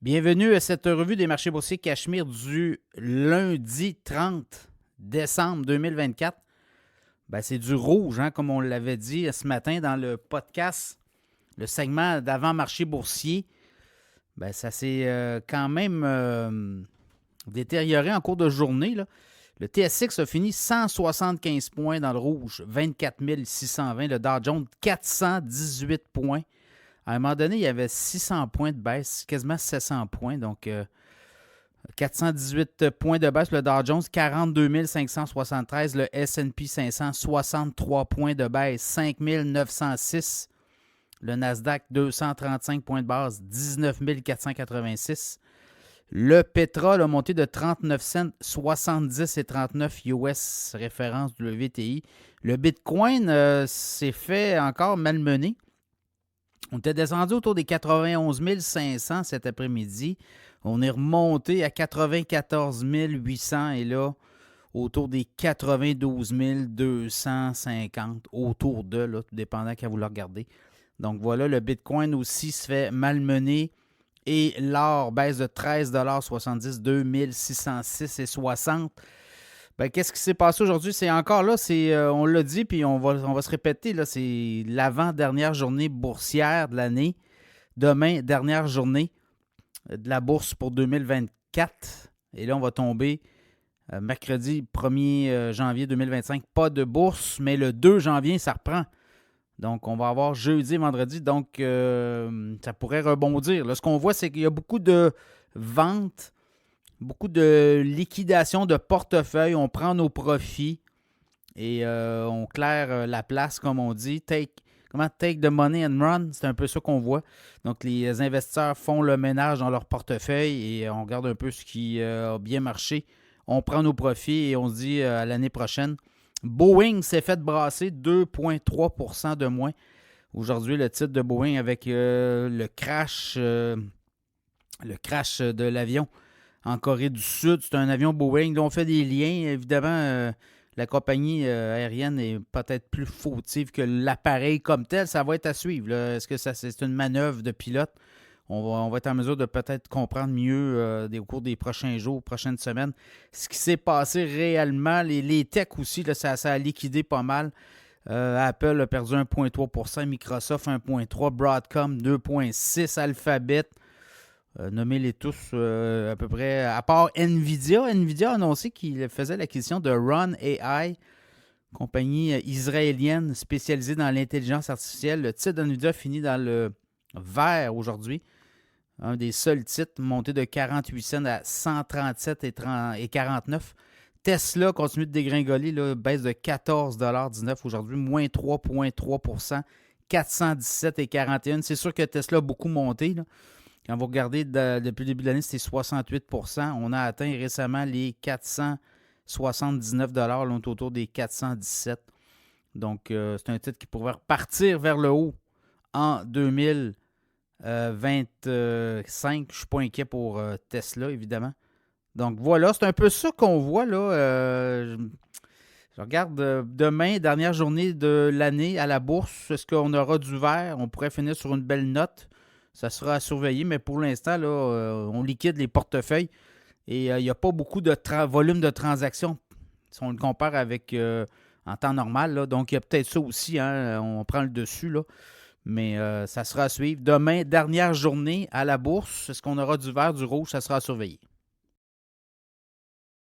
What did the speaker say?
Bienvenue à cette revue des marchés boursiers Cachemire du lundi 30 décembre 2024. C'est du rouge, comme on l'avait dit ce matin dans le podcast, le segment d'avant-marché boursier. Ça s'est quand même détérioré en cours de journée, là. Le TSX a fini 175 points dans le rouge, 24 620. Le Dow Jones, 418 points. À un moment donné, il y avait 600 points de baisse, quasiment 700 points. Donc, 418 points de baisse. Le Dow Jones, 42 573. Le S&P 500, 63 points de baisse, 5 906. Le Nasdaq, 235 points de base, 19 486. Le pétrole a monté de 39 cents, 70 et 39 US, référence du WTI. Le Bitcoin s'est fait encore malmener. On était descendu autour des 91 500 cet après-midi. On est remonté à 94 800 et là, autour des 92 250, autour de, là, tout dépendant quand vous le regardez. Donc voilà, le Bitcoin aussi se fait malmener et l'or baisse de 13,70 $, 2606,60 $. Qu'est-ce qui s'est passé aujourd'hui? C'est encore là, on l'a dit, puis on va se répéter, là, c'est l'avant-dernière journée boursière de l'année. Demain, dernière journée de la bourse pour 2024. Et là, on va tomber mercredi 1er janvier 2025. Pas de bourse, mais le 2 janvier, ça reprend. Donc, on va avoir jeudi et vendredi. Donc, ça pourrait rebondir. Là, ce qu'on voit, c'est qu'il y a beaucoup de ventes, beaucoup de liquidation de portefeuille. On prend nos profits et on claire la place, comme on dit. Take the money and run, c'est un peu ça qu'on voit. Donc, les investisseurs font le ménage dans leur portefeuille et on regarde un peu ce qui a bien marché. On prend nos profits et on se dit à l'année prochaine. Boeing s'est fait brasser 2,3 % de moins. Aujourd'hui, le titre de Boeing avec le crash de l'avion en Corée du Sud. C'est un avion Boeing. Là, on fait des liens. Évidemment, la compagnie aérienne est peut-être plus fautive que l'appareil comme tel. Ça va être à suivre, là. Est-ce que c'est une manœuvre de pilote? On va être en mesure de peut-être comprendre mieux au cours des prochains jours, prochaines semaines, ce qui s'est passé réellement. Les techs aussi, là, ça a liquidé pas mal. Apple a perdu 1,3 %, Microsoft 1,3 %, Broadcom 2,6 %, Alphabet, nommez-les tous à peu près, à part Nvidia. Nvidia a annoncé qu'il faisait l'acquisition de Run AI, compagnie israélienne spécialisée dans l'intelligence artificielle. Le titre d'Nvidia finit dans le vert aujourd'hui. Un des seuls titres monté de 48 cents à 137 et 49. Tesla continue de dégringoler, là, baisse de 14,19 $ aujourd'hui, moins 3,3 %, 417 et 41. C'est sûr que Tesla a beaucoup monté, là. Quand vous regardez depuis le début de l'année, c'était 68 %. On a atteint récemment les 479 $. Là, on est autour des 417. Donc, c'est un titre qui pourrait repartir vers le haut en 2025. Je ne suis pas inquiet pour Tesla, évidemment. Donc, voilà, c'est un peu ça qu'on voit, là. Je regarde demain, dernière journée de l'année à la bourse. Est-ce qu'on aura du vert? On pourrait finir sur une belle note. Ça sera à surveiller, mais pour l'instant, là, on liquide les portefeuilles et il n'y a pas beaucoup de volume de transactions si on le compare avec en temps normal, là. Donc, il y a peut-être ça aussi, on prend le dessus, là. Mais ça sera à suivre. Demain, dernière journée à la bourse. Est-ce qu'on aura du vert, du rouge? Ça sera à surveiller.